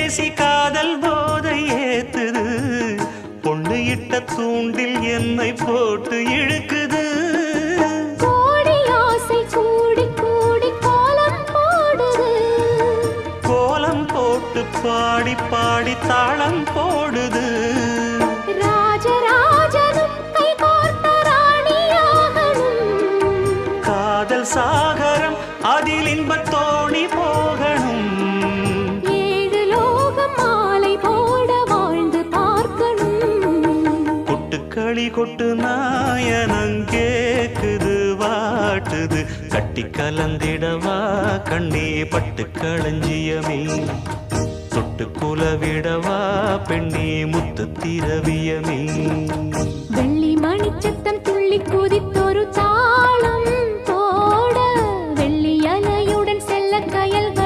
பேசி காதல் போதை ஏத்துது பொண்ணு இட்ட தூண்டில் என்னை போட்டு இழுக்குது கோடி ஆசை கூடி கூடி கோலம் போடுது கோலம் போட்டு பாடி பாடி தாளம் போடுது ராஜராஜனும் கை கோர்த்த ராணியாகணும் காதல் சாகரம் அதில் இன்பத் தோணி போகணும் ஏழு லோகம் மாலை போட வாழ்ந்து பார்க்கணும் கொட்டுக்களி கொட்டு நாயனங்கேக்குது வாட்டுது கட்டி கலந்திடவா கண்ணே பட்டு களஞ்சியமே தொட்டு குலவிடவா பெண்ணே முத்து திரவியமே வெள்ளி மணிச்சத்தம் துள்ளி குதித்தொரு தாளம்